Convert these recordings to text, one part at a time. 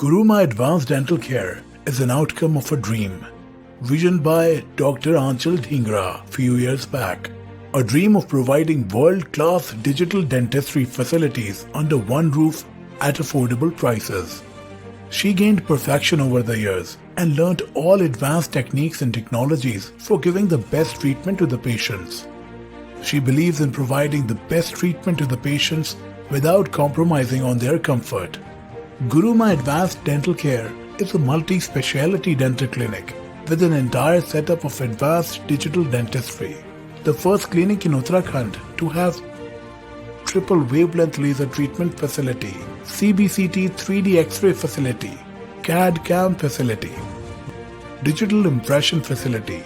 Guruma Advanced Dental Care is an outcome of a dream, visioned by Dr. Aanchal Dhingra few years back. A dream of providing world-class digital dentistry facilities under one roof at affordable prices. She gained perfection over the years and learned all advanced techniques and technologies for giving the best treatment to the patients. She believes in providing the best treatment to the patients without compromising on their comfort. Guruma Advanced Dental Care is a multi-speciality dental clinic with an entire setup of advanced digital dentistry. The first clinic in Uttarakhand to have triple wavelength laser treatment facility, CBCT 3D X-ray facility, CAD/CAM facility, digital impression facility,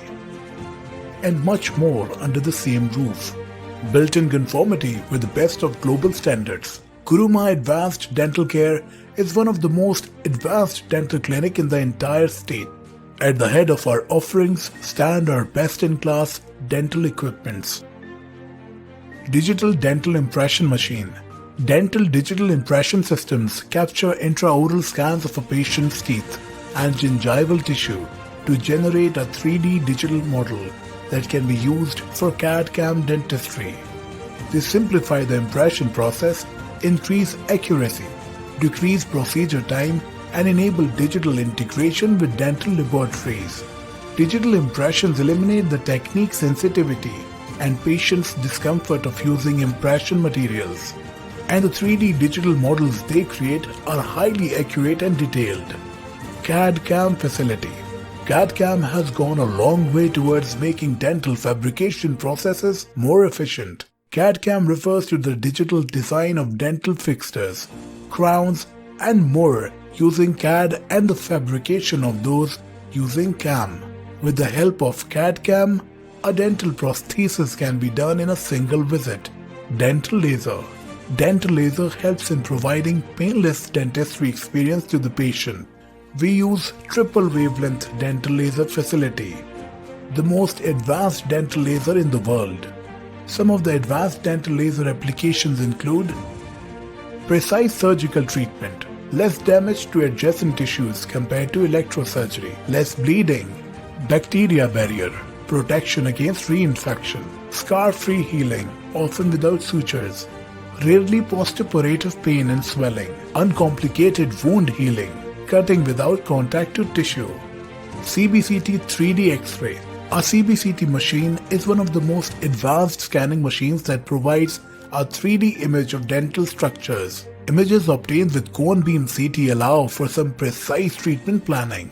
and much more under the same roof. Built in conformity with the best of global standards, Guruma Advanced Dental Care is one of the most advanced dental clinic in the entire state. At the head of our offerings stand our best-in-class dental equipments. Digital Dental Impression Machine. Dental digital impression systems capture intraoral scans of a patient's teeth and gingival tissue to generate a 3D digital model that can be used for CAD/CAM dentistry. They simplify the impression process, increase accuracy, decrease procedure time, and enable digital integration with dental laboratories. Digital impressions eliminate the technique sensitivity and patients' discomfort of using impression materials. And the 3D digital models they create are highly accurate and detailed. CAD/CAM facility. CAD/CAM has gone a long way towards making dental fabrication processes more efficient. CAD/CAM refers to the digital design of dental fixtures, crowns, and more using CAD and the fabrication of those using CAM. With the help of CAD/CAM, a dental prosthesis can be done in a single visit. Dental laser. Dental laser helps in providing painless dentistry experience to the patient. We use triple wavelength dental laser facility, the most advanced dental laser in the world. Some of the advanced dental laser applications include precise surgical treatment, less damage to adjacent tissues compared to electrosurgery, less bleeding, bacteria barrier, protection against reinfection, scar-free healing, often without sutures, rarely postoperative pain and swelling, uncomplicated wound healing, cutting without contact to tissue. CBCT 3D X-ray. A CBCT machine is one of the most advanced scanning machines that provides a 3D image of dental structures. Images obtained with cone beam CT allow for some precise treatment planning.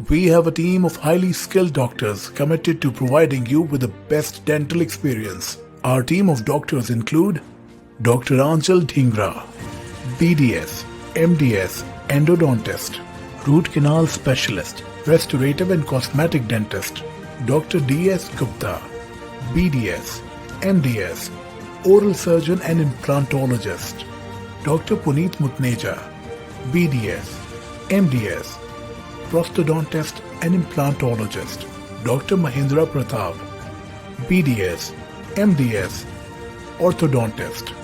We have a team of highly skilled doctors committed to providing you with the best dental experience. Our team of doctors include Dr. Aanchal Dhingra, BDS, MDS, endodontist, root canal specialist, restorative and cosmetic dentist, Dr. D.S. Gupta, BDS, MDS, oral surgeon and implantologist, Dr. Puneet Mutneja, BDS, MDS, prosthodontist and implantologist, Dr. Mahendra Pratap, BDS, MDS, orthodontist.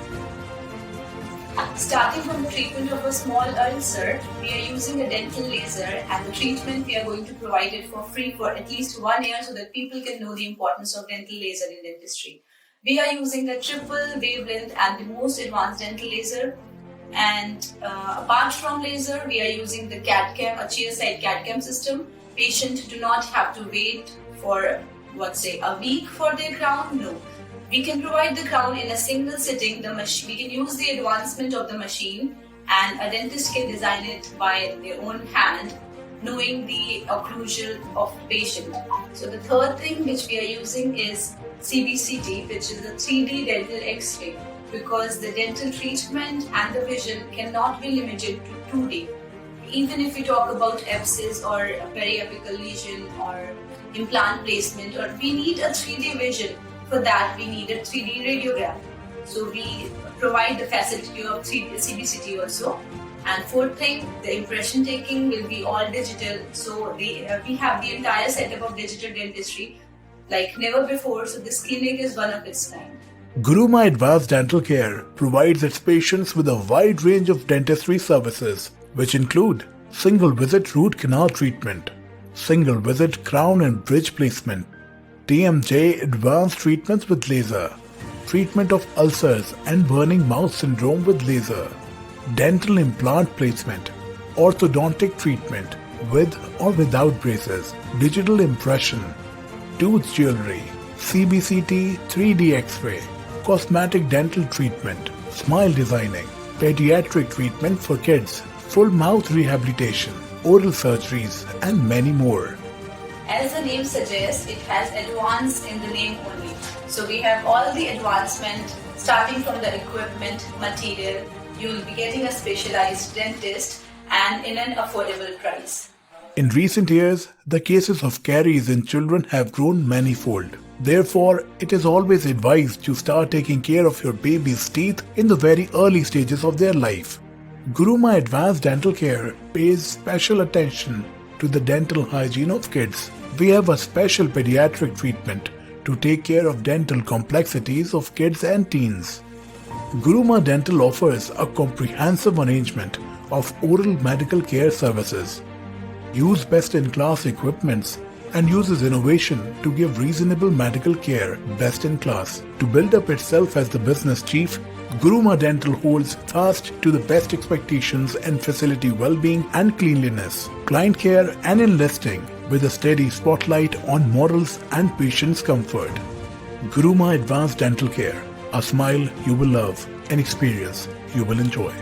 Starting from the treatment of a small ulcer, we are using a dental laser, and the treatment we are going to provide it for free for at least 1 year so that people can know the importance of dental laser in dentistry. We are using a triple wavelength and the most advanced dental laser. And apart from laser, we are using the CAD/CAM, a chair-side CAD/CAM system. Patients do not have to wait for, a week for their crown. No. We can provide the crown in a single sitting. We can use the advancement of the machine, and a dentist can design it by their own hand, knowing the occlusal of the patient. So the third thing which we are using is CBCT, which is a 3D dental X-ray, because the dental treatment and the vision cannot be limited to 2D. Even if we talk about abscess or a periapical lesion or implant placement, or we need a 3D vision. For that, we need a 3D radiogram. So we provide the facility of CBCT also. And fourth thing, the impression taking will be all digital. So we have the entire setup of digital dentistry like never before. So this clinic is one of its kind. Guruma Advanced Dental Care provides its patients with a wide range of dentistry services, which include single visit root canal treatment, single visit crown and bridge placement, TMJ advanced treatments with laser, treatment of ulcers and burning mouth syndrome with laser, dental implant placement, orthodontic treatment with or without braces, digital impression, tooth jewelry, CBCT 3D X-ray, cosmetic dental treatment, smile designing, pediatric treatment for kids, full mouth rehabilitation, oral surgeries, and many more. As the name suggests, it has advanced in the name only. So we have all the advancement starting from the equipment, material. You will be getting a specialized dentist and in an affordable price. In recent years, the cases of caries in children have grown manifold. Therefore, it is always advised to start taking care of your baby's teeth in the very early stages of their life. Guruma Advanced Dental Care pays special attention to the dental hygiene of kids. We have a special pediatric treatment to take care of dental complexities of kids and teens. Guruma Dental offers a comprehensive arrangement of oral medical care services, use best-in-class equipments, and uses innovation to give reasonable medical care best in class. To build up itself as the business chief, Guruma Dental holds fast to the best expectations and facility well-being and cleanliness, client care and enlisting with a steady spotlight on morals and patients' comfort. Guruma Advanced Dental Care, a smile you will love, an experience you will enjoy.